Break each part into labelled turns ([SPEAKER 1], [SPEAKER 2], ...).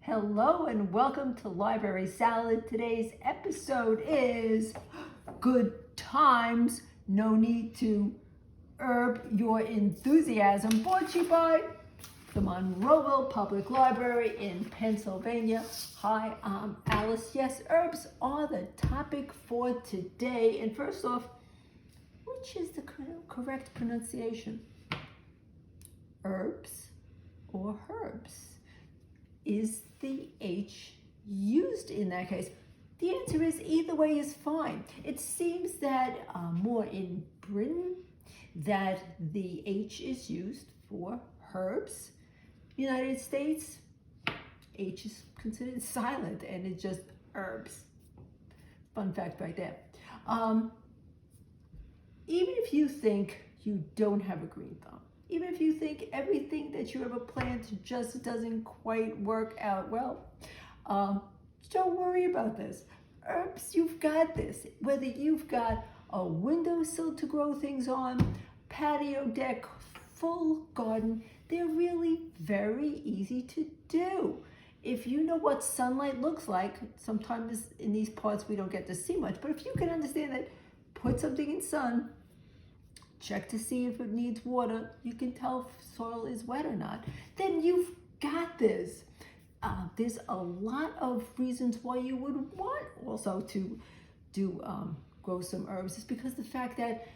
[SPEAKER 1] Hello and welcome to Library Salad. Today's episode is Good Times, No Need to Herb Your Enthusiasm, brought to you by the Monroeville Public Library in Pennsylvania. Hi, I'm Alice. Yes, herbs are the topic for today. And first off, which is the correct pronunciation? Herbs or herbs? Is the H used in that case? The answer is either way is fine. It seems that more in Britain that the H is used for herbs. United States, H is considered silent and it's just herbs. Fun fact right there. Even if you think you don't have a green thumb, even if you think everything that you ever planned just doesn't quite work out well, don't worry about this. Herbs, you've got this. Whether you've got a windowsill to grow things on, patio deck, full garden, they're really very easy to do. If you know what sunlight looks like, sometimes in these parts we don't get to see much, but if you can understand that, put something in sun, check to see if it needs water, you can tell if soil is wet or not, then you've got this. There's a lot of reasons why you would want also to grow some herbs. It's because the fact that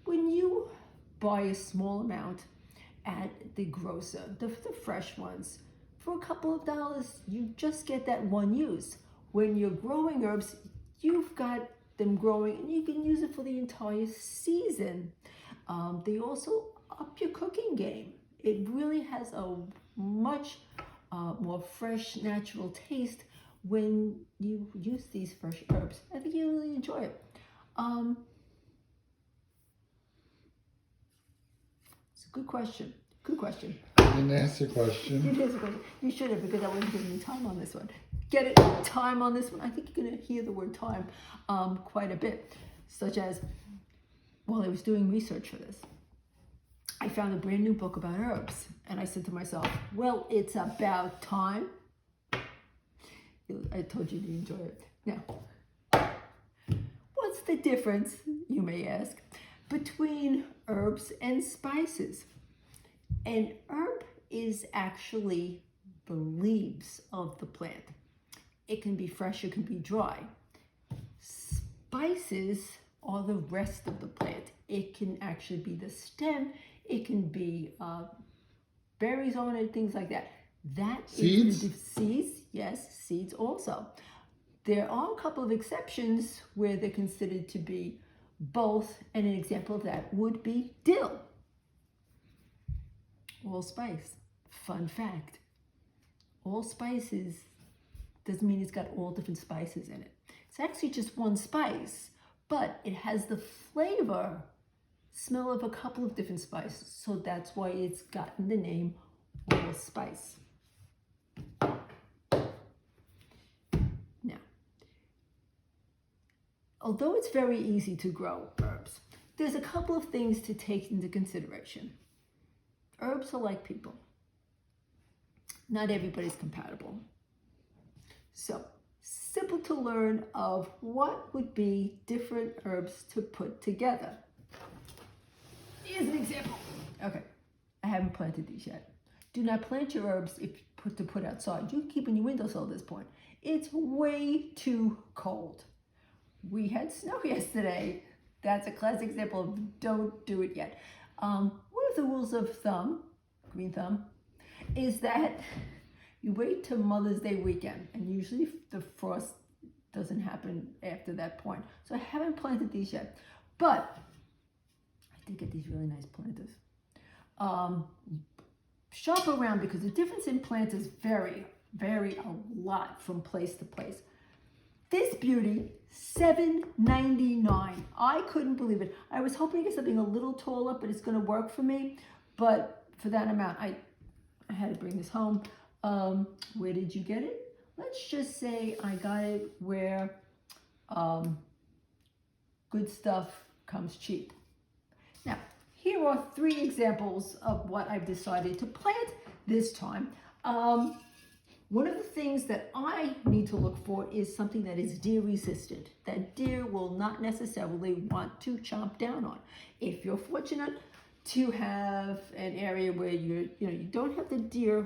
[SPEAKER 1] when you buy a small amount at the grocer, the fresh ones, for a couple of dollars, you just get that one use. When you're growing herbs, you've got them growing and you can use it for the entire season. They also up your cooking game. It really has a much more fresh, natural taste when you use these fresh herbs. I think you really enjoy it. It's a good question. Good question.
[SPEAKER 2] I didn't ask the question.
[SPEAKER 1] It is a question. You should have, because I wasn't giving you time on this one. Get it? Time on this one. I think you're going to hear the word time quite a bit, such as while I was doing research for this, I found a brand new book about herbs, and I said to myself, well, it's about time. I told you to enjoy it. Now, what's the difference, you may ask, between herbs and spices? An herb is actually the leaves of the plant. It can be fresh, it can be dry. Spices are the rest of the plant. It can actually be the stem, it can be berries on it, things like that.
[SPEAKER 2] Seeds?
[SPEAKER 1] Seeds, yes, seeds also. There are a couple of exceptions where they're considered to be both, and an example of that would be dill. Allspice. Fun fact. All spices doesn't mean it's got all different spices in it. It's actually just one spice, but it has the flavor, smell of a couple of different spices. So that's why it's gotten the name allspice. Now, although it's very easy to grow herbs, there's a couple of things to take into consideration. Herbs are like people. Not everybody's compatible. So, simple to learn of what would be different herbs to put together. Here's an example. Okay, I haven't planted these yet. Do not plant your herbs to put outside. You can keep in your windowsill at this point. It's way too cold. We had snow yesterday. That's a classic example of don't do it yet. One of the rules of thumb, green thumb, is that you wait till Mother's Day weekend, and usually the frost doesn't happen after that point. So I haven't planted these yet, but I did get these really nice planters. Shop around, because the difference in planters vary a lot from place to place. This beauty, $7.99. I couldn't believe it. I was hoping to get something a little taller, but it's going to work for me. But for that amount, I had to bring this home. Where did you get it? Let's just say I got it where good stuff comes cheap. Now, here are 3 examples of what I've decided to plant this time. One of the things that I need to look for is something that is deer resistant, that deer will not necessarily want to chomp down on. If you're fortunate to have an area where you don't have the deer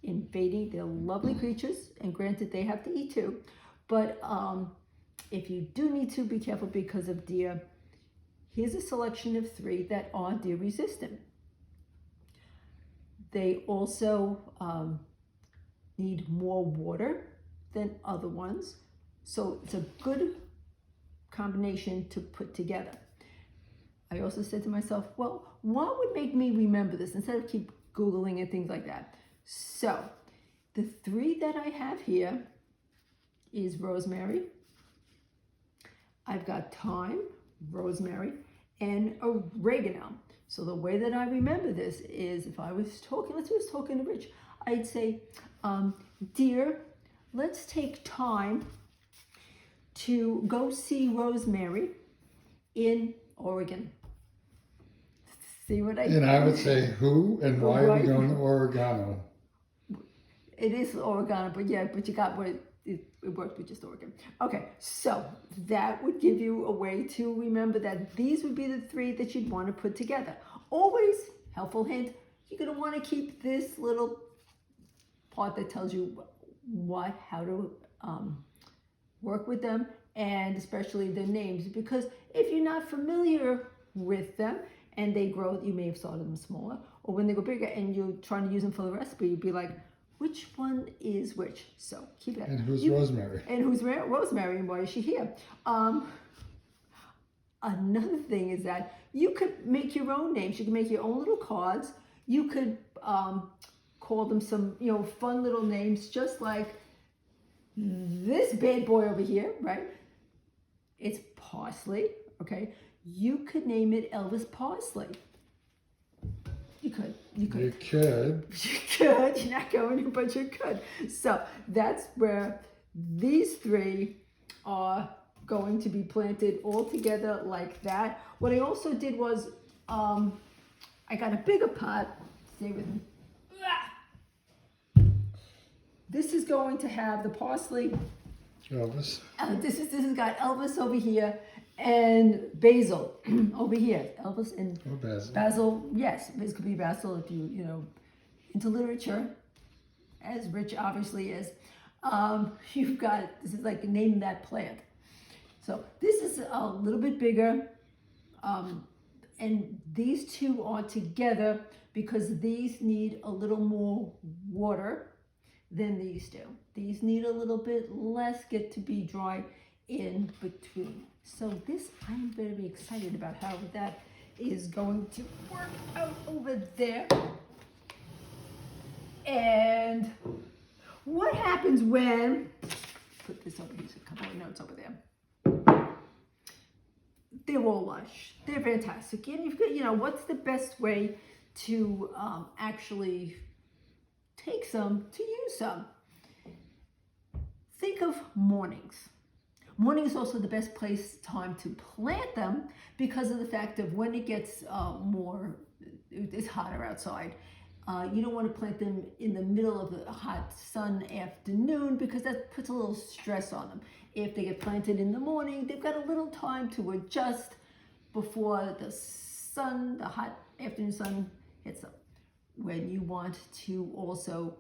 [SPEAKER 1] invading, they're lovely creatures, and granted they have to eat too, but if you do need to, be careful because of deer. Here's a selection of 3 that are deer resistant. They also need more water than other ones, so it's a good combination to put together. I also said to myself, well, what would make me remember this instead of keep Googling and things like that? So the 3 that I have here is rosemary. I've got thyme, rosemary, and oregano. So the way that I remember this is if I was talking, let's say I was talking to Rich, I'd say, dear, let's take time to go see Rosemary in Oregon. See what I
[SPEAKER 2] And I would say who and why are we going to Oregano?
[SPEAKER 1] It is Oregano, but you got what it worked with just Oregon. Okay, so that would give you a way to remember that these would be the 3 that you'd want to put together. Always, helpful hint, you're going to want to keep this little part that tells you how to work with them, and especially their names, because if you're not familiar with them and they grow, you may have started them smaller, or when they go bigger and you're trying to use them for the recipe, you'd be like, which one is which? So keep that.
[SPEAKER 2] And who's Rosemary?
[SPEAKER 1] And who's Rosemary, and why is she here? Another thing is that you could make your own names. You can make your own little cards. You could call them some, fun little names, just like this bad boy over here, right? It's Parsley, okay? You could name it Elvis Parsley. You could.
[SPEAKER 2] You could.
[SPEAKER 1] You could. You're not going to, but you could. So that's where these 3 are going to be planted all together like that. What I also did was I got a bigger pot. Stay with me. This is going to have the parsley.
[SPEAKER 2] Elvis.
[SPEAKER 1] This has got Elvis over here and basil over here. Elvis and
[SPEAKER 2] Basil.
[SPEAKER 1] Basil, yes, this could be basil if you into literature, as Rich obviously is. You've got, this is like name that plant. So this is a little bit bigger, and these 2 are together because these need a little more water than these do. These need a little bit less, get to be dry in between. So this, I'm very excited about how that is going to work out over there. And what happens when, put this over here, so a couple of notes over there. They're all lush, they're fantastic. And you've got, what's the best way to actually take some, to use some? Think of mornings. Morning is also the best time to plant them because of the fact of when it gets it's hotter outside. You don't want to plant them in the middle of the hot sun afternoon because that puts a little stress on them. If they get planted in the morning, they've got a little time to adjust before the hot afternoon sun hits them. When you want to also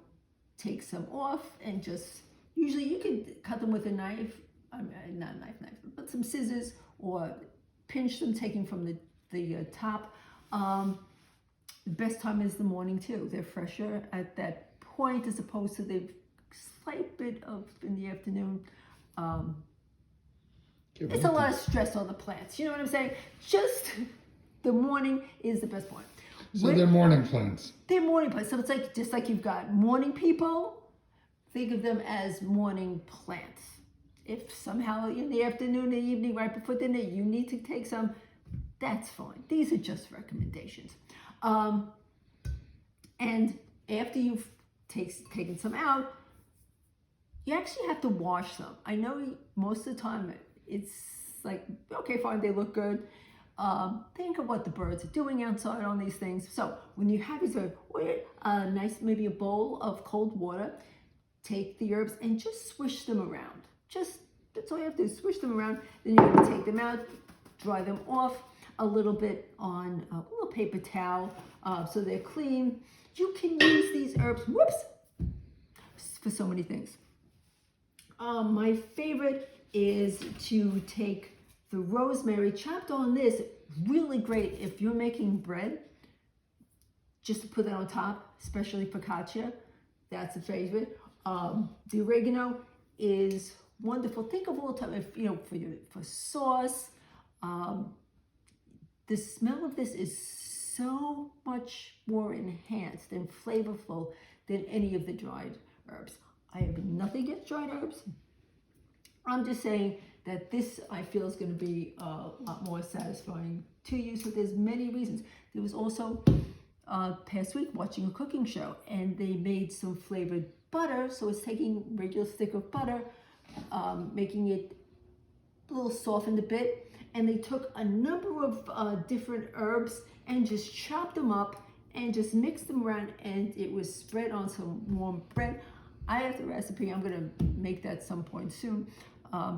[SPEAKER 1] take some off and just, usually you can cut them with a knife, not a knife, but some scissors, or pinch them, taking from the top. The best time is the morning too. They're fresher at that point as opposed to the slight bit of in the afternoon. It's a lot of stress on the plants. You know what I'm saying? Just the morning is the best point.
[SPEAKER 2] So they're morning plants. They're
[SPEAKER 1] morning plants. So it's like, just like you've got morning people, think of them as morning plants. If somehow in the afternoon or evening, right before dinner, you need to take some, that's fine. These are just recommendations. And after you've taken some out, you actually have to wash them. I know most of the time it's like, okay, fine, they look good. Think of what the birds are doing outside on these things. So when you have these, nice, maybe a bowl of cold water, take the herbs and just swish them around. That's all you have to do, swish them around. Then you're going to take them out, dry them off a little bit on a little paper towel so they're clean. You can use these herbs, for so many things. My favorite is to take the rosemary chopped on this. Really great if you're making bread, just to put that on top, especially focaccia. That's a favorite. The oregano is wonderful. Think of all the time, if for sauce. The smell of this is so much more enhanced and flavorful than any of the dried herbs. I have nothing against dried herbs. I'm just saying that this, I feel, is going to be a lot more satisfying to you. So there's many reasons. There was also past week watching a cooking show, and they made some flavored butter. So it's taking a regular stick of butter, making it a little softened a bit, and they took a number of different herbs and just chopped them up and just mixed them around, and it was spread on some warm bread. I have the recipe. I'm going to make that some point soon.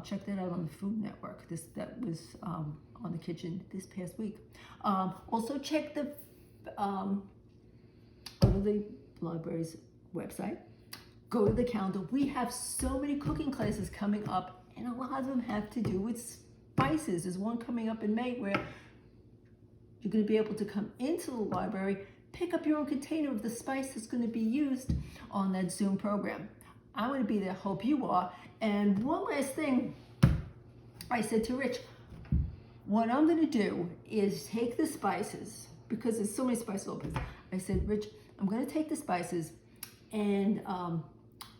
[SPEAKER 1] Check that out on the Food Network. That was on the kitchen this past week. Also check go to the library's website. Go to the calendar. We have so many cooking classes coming up, and a lot of them have to do with spices. There's one coming up in May where you're going to be able to come into the library, pick up your own container of the spice that's going to be used on that Zoom program. I'm going to be there. Hope you are. And one last thing, I said to Rich, what I'm going to do is take the spices, because there's so many spices all over. I said, Rich, I'm going to take the spices and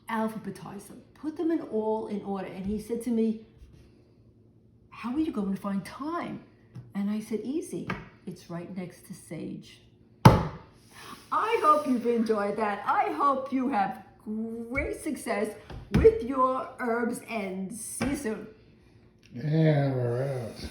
[SPEAKER 1] alphabetize them, put them all in order. And he said to me, how are you going to find thyme? And I said, easy. It's right next to sage. I hope you've enjoyed that. I hope you have great success with your herbs, and see you soon.
[SPEAKER 2] Yeah, we're out.